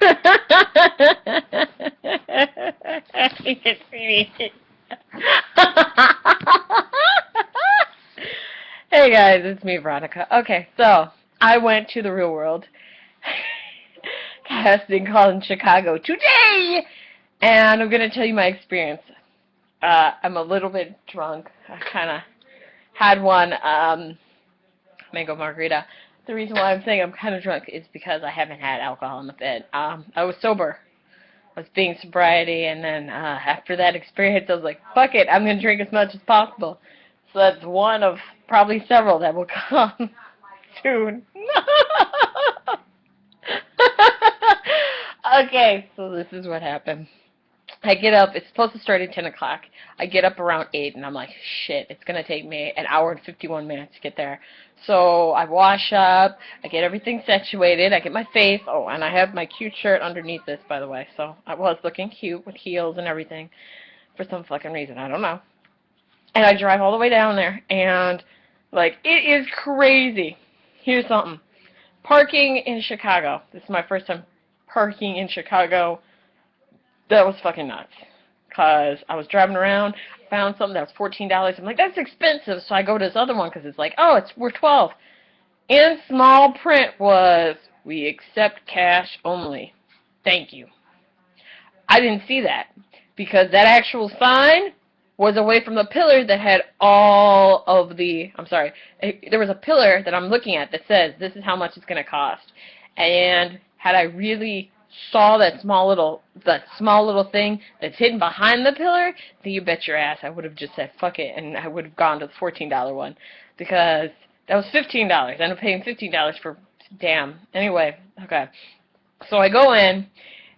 Hey guys, it's me, Veronica. Okay, so I went to the real world casting call in Chicago today, and I'm gonna tell you my experience. I'm a little bit drunk. I kind of had one mango margarita. The reason why I'm saying I'm kind of drunk is because I haven't had alcohol in the bed. I was sober. I was being sobriety, and then after that experience, I was like, fuck it, I'm going to drink as much as possible. So that's one of probably several that will come soon. Okay, so this is what happened. I get up, it's supposed to start at 10 o'clock. I get up around 8, and I'm like, shit, it's going to take me an hour and 51 minutes to get there. So I wash up, I get everything situated, I get my face, oh, and I have my cute shirt underneath this, by the way. So I was looking cute with heels and everything for some fucking reason, I don't know. And I drive all the way down there, and, like, it is crazy. Here's something. Parking in Chicago. This is my first time parking in Chicago. That was fucking nuts. Because I was driving around, found something that was $14. I'm like, that's expensive. So I go to this other one because it's like, oh, we're 12. In small print was, we accept cash only. Thank you. I didn't see that because that actual sign was away from the pillar that had all of the, I'm sorry, there was a pillar that I'm looking at that says, this is how much it's going to cost. And had I really saw that small little thing that's hidden behind the pillar, then you bet your ass I would have just said fuck it, and I would have gone to the $14 one, because that was $15. I ended up paying $15 for, damn. Anyway, okay. So I go in,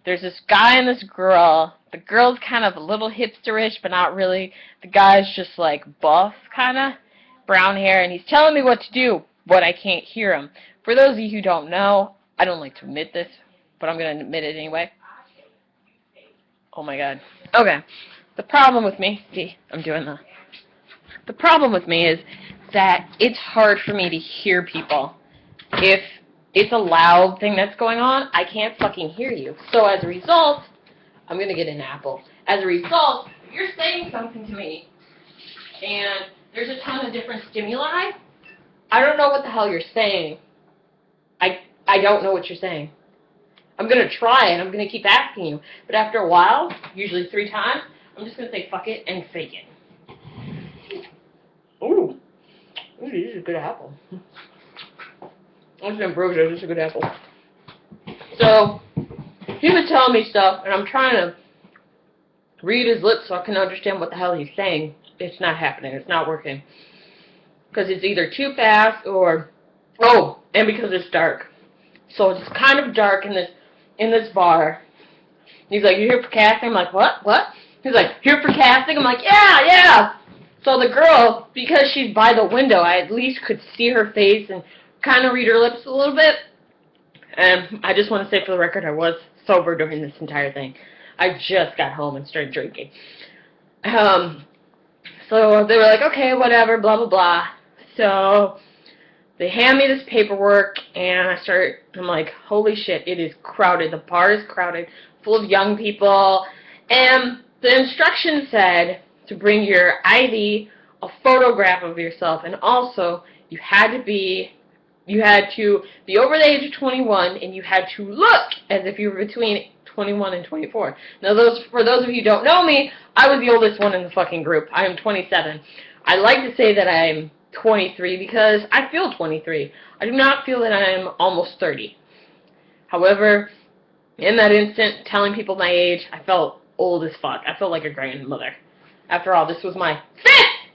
there's this guy and this girl. The girl's kind of a little hipsterish, but not really. The guy's just like buff, kind of, brown hair, and he's telling me what to do, but I can't hear him. For those of you who don't know, I don't like to admit this, but I'm going to admit it anyway. Oh my god. Okay. The problem with me, see, I'm doing the problem with me is that it's hard for me to hear people. If it's a loud thing that's going on, I can't fucking hear you. So as a result, I'm going to get an apple. As a result, if you're saying something to me, and there's a ton of different stimuli, I don't know what the hell you're saying. I don't know what you're saying. I'm going to try and I'm going to keep asking you. But after a while, usually 3 times, I'm just going to say fuck it and fake it. Ooh, this is a good apple. That's ambrosia, this is a good apple. So, he was telling me stuff, and I'm trying to read his lips so I can understand what the hell he's saying. It's not happening. It's not working. Because it's either too fast or, oh, and because it's dark. So it's kind of dark in this bar. He's like, you here for casting? I'm like, what? What? He's like, here for casting? I'm like, yeah. So the girl, because she's by the window, I at least could see her face and kind of read her lips a little bit. And I just want to say for the record, I was sober during this entire thing. I just got home and started drinking. So they were like, okay, whatever, blah, blah, blah. So they hand me this paperwork, and I'm like, holy shit, it is crowded. The bar is crowded, full of young people. And the instructions said to bring your ID, a photograph of yourself, and also you had to be over the age of 21, and you had to look as if you were between 21 and 24. Now, for those of you who don't know me, I was the oldest one in the fucking group. I am 27. I like to say that I'm 23 because I feel 23. I do not feel that I am almost 30. However, in that instant, telling people my age, I felt old as fuck. I felt like a grandmother. After all, this was my 5th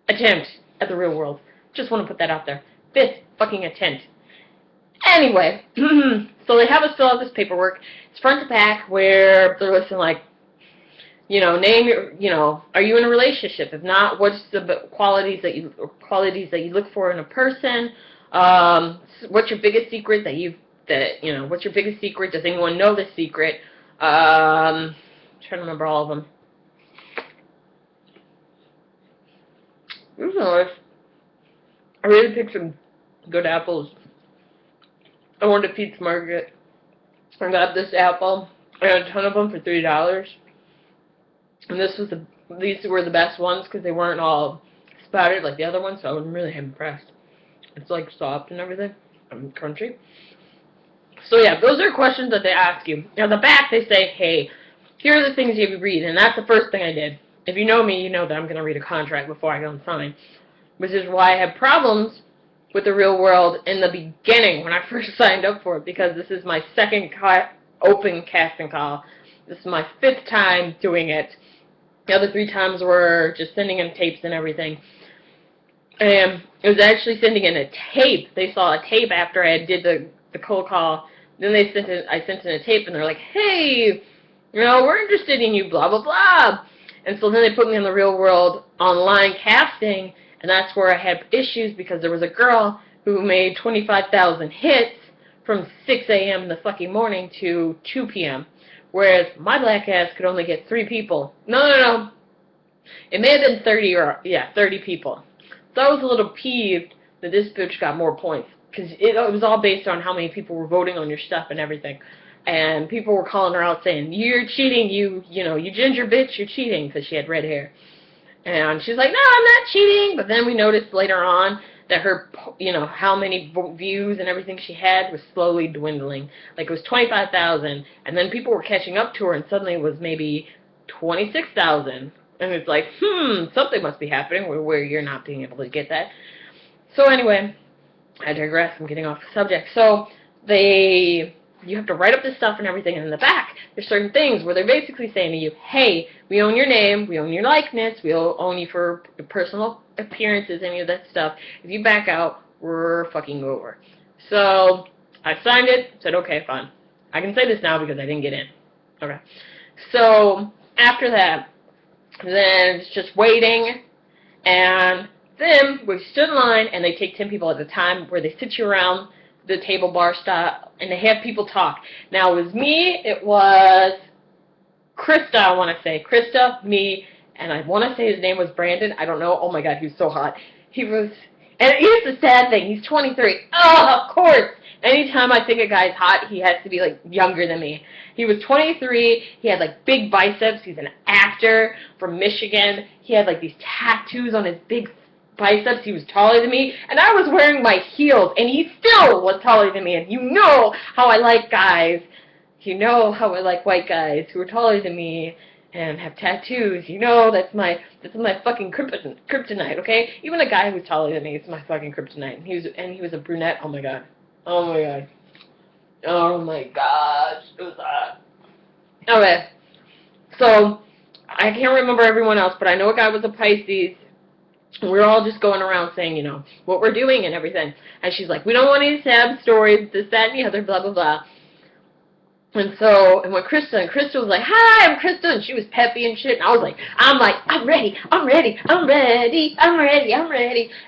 attempt at the real world. Just want to put that out there. 5th fucking attempt. Anyway, so they have us fill out this paperwork. It's front to back, where they're listing, like, name your, are you in a relationship? If not, what's the qualities that you look for in a person? What's your biggest secret what's your biggest secret? Does anyone know the secret? I'm trying to remember all of them. This is nice. I really picked some good apples. I wanted to Pete's Market. I got this apple. I got a ton of them for $3. And these were the best ones because they weren't all spouted like the other ones, so I'm really impressed. It's like soft and everything, and crunchy. So yeah, those are questions that they ask you. Now the back they say, hey, here are the things you read, and that's the first thing I did. If you know me, you know that I'm going to read a contract before I go and sign, which is why I had problems with the real world in the beginning when I first signed up for it, because this is my second open casting call. This is my 5th time doing it. The other 3 times were just sending in tapes and everything. And it was actually sending in a tape. They saw a tape after I did the cold call. Then I sent in a tape, and they're like, hey, you know, we're interested in you, blah, blah, blah. And so then they put me in the real world online casting, and that's where I had issues because there was a girl who made 25,000 hits from 6 a.m. in the fucking morning to 2 p.m., whereas my black ass could only get 3 people. No. It may have been 30 people. So I was a little peeved that this bitch got more points, because it was all based on how many people were voting on your stuff and everything. And people were calling her out saying, you're cheating, you ginger bitch, you're cheating, because she had red hair. And she's like, no, I'm not cheating. But then we noticed later on that her, how many views and everything she had was slowly dwindling. Like it was 25,000, and then people were catching up to her, and suddenly it was maybe 26,000. And it's like, something must be happening where you're not being able to get that. So anyway, I digress. I'm getting off the subject. So you have to write up this stuff and everything, and in the back, there's certain things where they're basically saying to you, hey, we own your name, we own your likeness, we own you for personal appearances, any of that stuff. If you back out, we're fucking over. So I signed it, said, okay, fine. I can say this now because I didn't get in. Okay. So after that, then it's just waiting, and then we stood in line, and they take 10 people at a time where they sit you around the table bar style, and they have people talk. Now, it was me, it was Krista, I want to say. Krista, me, and I want to say his name was Brandon. I don't know. Oh, my God, he was so hot. And here's the sad thing. He's 23. Oh, of course. Anytime I think a guy's hot, he has to be, like, younger than me. He was 23. He had, like, big biceps. He's an actor from Michigan. He had, like, these tattoos on his big biceps. He was taller than me. And I was wearing my heels, and he still was taller than me. And you know how I like guys. You know how I like white guys who are taller than me and have tattoos. You know that's my fucking kryptonite, okay? Even a guy who's taller than me is my fucking kryptonite. And he was a brunette. Oh, my God. Oh my God. Oh my gosh. It was hot. Okay. So, I can't remember everyone else, but I know a guy was a Pisces. And we were all just going around saying, what we're doing and everything. And she's like, we don't want any sad stories, this, that, and the other, blah, blah, blah. And when Krista was like, hi, I'm Krista, and she was peppy and shit, and I was like, I'm ready.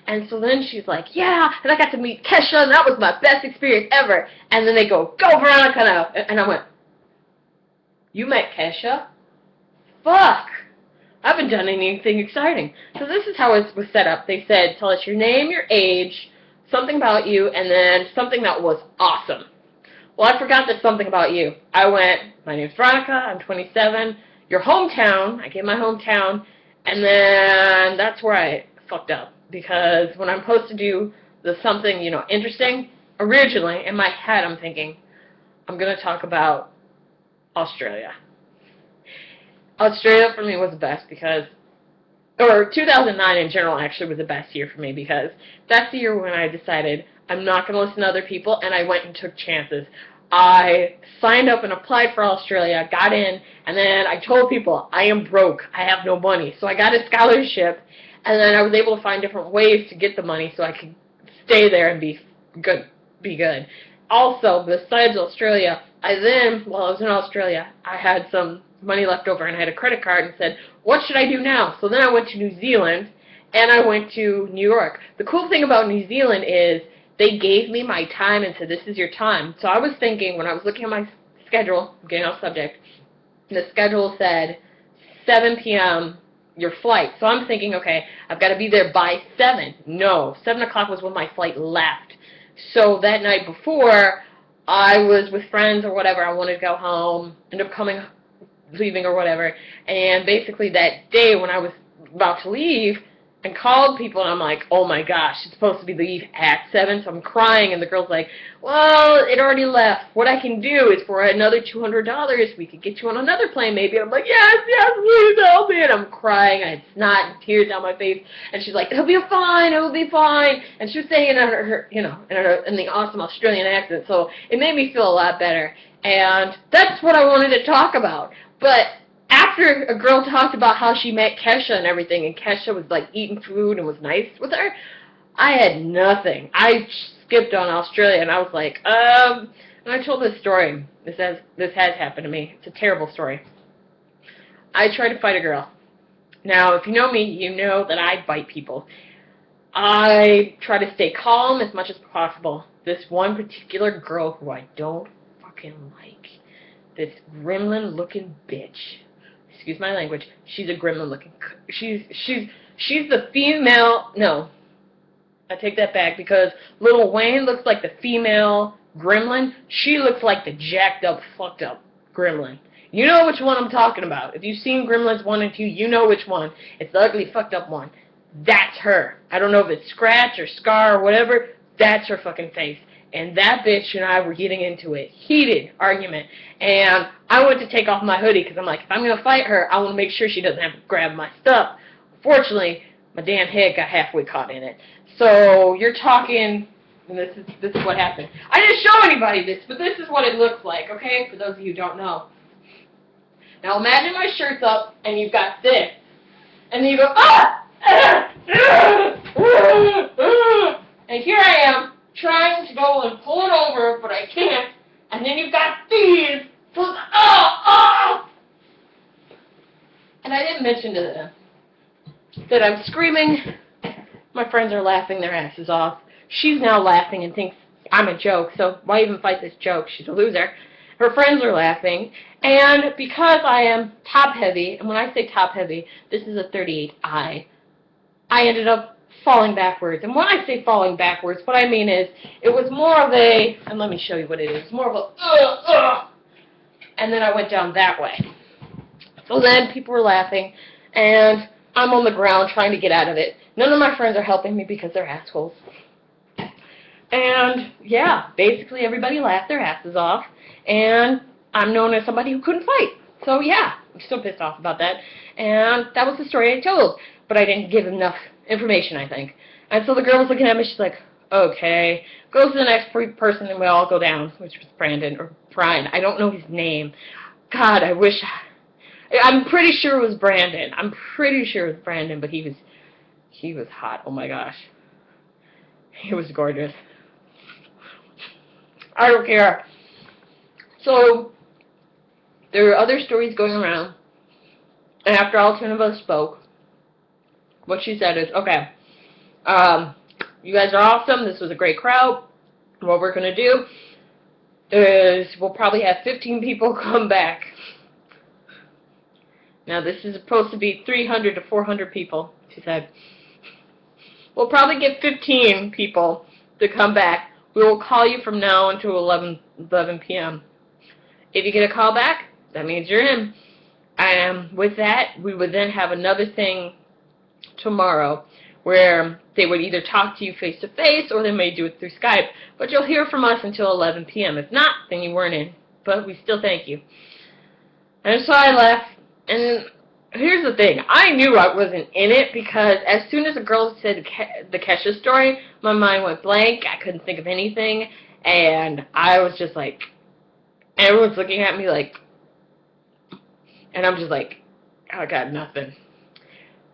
And so then she's like, yeah, and I got to meet Kesha, and that was my best experience ever. And then they go Veronica now. And I went, you met Kesha? Fuck. I haven't done anything exciting. So this is how it was set up. They said, tell us your name, your age, something about you, and then something that was awesome. Well, I forgot there's something about you. I went, my name's Veronica, I'm 27, your hometown, I gave my hometown, and then that's where I fucked up. Because when I'm supposed to do something, interesting, originally, in my head, I'm thinking, I'm going to talk about Australia. Australia for me was the best because, or 2009 in general actually was the best year for me because that's the year when I decided I'm not going to listen to other people, and I went and took chances. I signed up and applied for Australia, got in, and then I told people, I am broke, I have no money. So I got a scholarship, and then I was able to find different ways to get the money so I could stay there and be good. Also, besides Australia, while I was in Australia, I had some money left over, and I had a credit card and said, what should I do now? So then I went to New Zealand, and I went to New York. The cool thing about New Zealand is they gave me my time and said, this is your time. So I was thinking, when I was looking at my schedule, I'm getting off subject, the schedule said 7 p.m., your flight. So I'm thinking, okay, I've got to be there by 7. No, 7 o'clock was when my flight left. So that night before, I was with friends or whatever. I wanted to go home. Ended up leaving or whatever. And basically that day when I was about to leave, and called people, and I'm like, oh my gosh, it's supposed to be leave at 7, so I'm crying, and the girl's like, well, it already left. What I can do is for another $200, we could get you on another plane maybe. And I'm like, yes, please help me. And I'm crying, I had snot and tears down my face, and she's like, it'll be fine, and she was saying it in her, in the awesome Australian accent, so it made me feel a lot better, and that's what I wanted to talk about. But after a girl talked about how she met Kesha and everything, and Kesha was like eating food and was nice with her, I had nothing. I skipped on Australia, and I was like, and I told this story. This has happened to me. It's a terrible story. I tried to fight a girl. Now, if you know me, you know that I bite people. I try to stay calm as much as possible. This one particular girl who I don't fucking like, this gremlin-looking bitch. Excuse my language. She's a gremlin-looking. She's the female. No, I take that back because Lil Wayne looks like the female gremlin. She looks like the jacked up, fucked up gremlin. You know which one I'm talking about. If you've seen Gremlins 1 and 2, you know which one. It's the ugly, fucked up one. That's her. I don't know if it's Scratch or Scar or whatever. That's her fucking face. And that bitch and I were getting into a heated argument. And I went to take off my hoodie because I'm like, if I'm going to fight her, I want to make sure she doesn't have to grab my stuff. Fortunately, my damn head got halfway caught in it. So you're talking, and this is what happened. I didn't show anybody this, but this is what it looks like, okay, for those of you who don't know. Now imagine my shirt's up, and you've got this. And then you go, ah! And here I am, trying to go and pull it over, but I can't. And then you've got these. And I didn't mention to them that I'm screaming. My friends are laughing their asses off. She's now laughing and thinks I'm a joke, so why even fight this joke? She's a loser. Her friends are laughing. And because I am top-heavy, and when I say top-heavy, this is a 38i, I ended up falling backwards. And when I say falling backwards, what I mean is it was more of a, and let me show you what it is, more of a, and then I went down that way. So then people were laughing, and I'm on the ground trying to get out of it. None of my friends are helping me because they're assholes. And, yeah, basically everybody laughed their asses off, and I'm known as somebody who couldn't fight. So, yeah, I'm still pissed off about that. And that was the story I told, but I didn't give enough information, I think. And so the girl was looking at me, she's like, okay. Goes to the next person, and we all go down, which was Brandon, or Brian. I don't know his name. God, I wish. I'm pretty sure it was Brandon. I'm pretty sure it was Brandon, but he was hot. Oh, my gosh. He was gorgeous. I don't care. So, there were other stories going around, and after all 10 of us spoke, what she said is, okay, you guys are awesome, this was a great crowd, what we're going to do is we'll probably have 15 people come back. Now, this is supposed to be 300 to 400 people, she said. We'll probably get 15 people to come back. We will call you from now until 11 p.m. If you get a call back, that means you're in. And with that, we would then have another thing tomorrow where they would either talk to you face-to-face or they may do it through Skype. But you'll hear from us until 11 p.m. If not, then you weren't in. But we still thank you. And so I left. And here's the thing. I knew I wasn't in it because as soon as the girl said the Kesha story, my mind went blank. I couldn't think of anything. And I was just like, everyone's looking at me like, and I'm just like, I got nothing.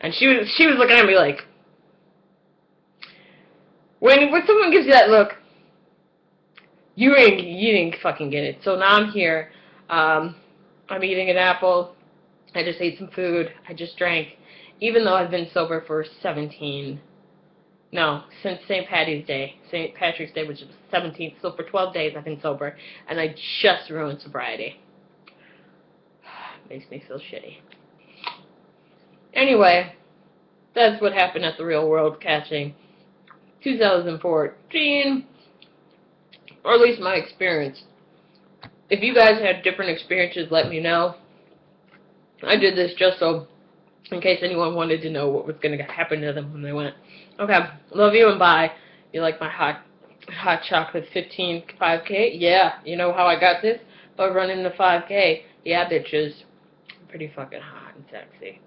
And she was looking at me like, when someone gives you that look, you didn't fucking get it. So now I'm here. I'm eating an apple. I just ate some food. I just drank. Even though I've been sober for since St. Patty's Day. St. Patrick's Day, which is the 17th. So for 12 days I've been sober. And I just ruined sobriety. Makes me feel shitty. Anyway, that's what happened at the Real World Catching 2014. Or at least my experience. If you guys had different experiences, let me know. I did this just so, in case anyone wanted to know what was going to happen to them when they went. Okay, love you and bye. You like my hot chocolate 15 5K? Yeah, you know how I got this? By running the 5K. Yeah, bitches. I'm pretty fucking hot and sexy.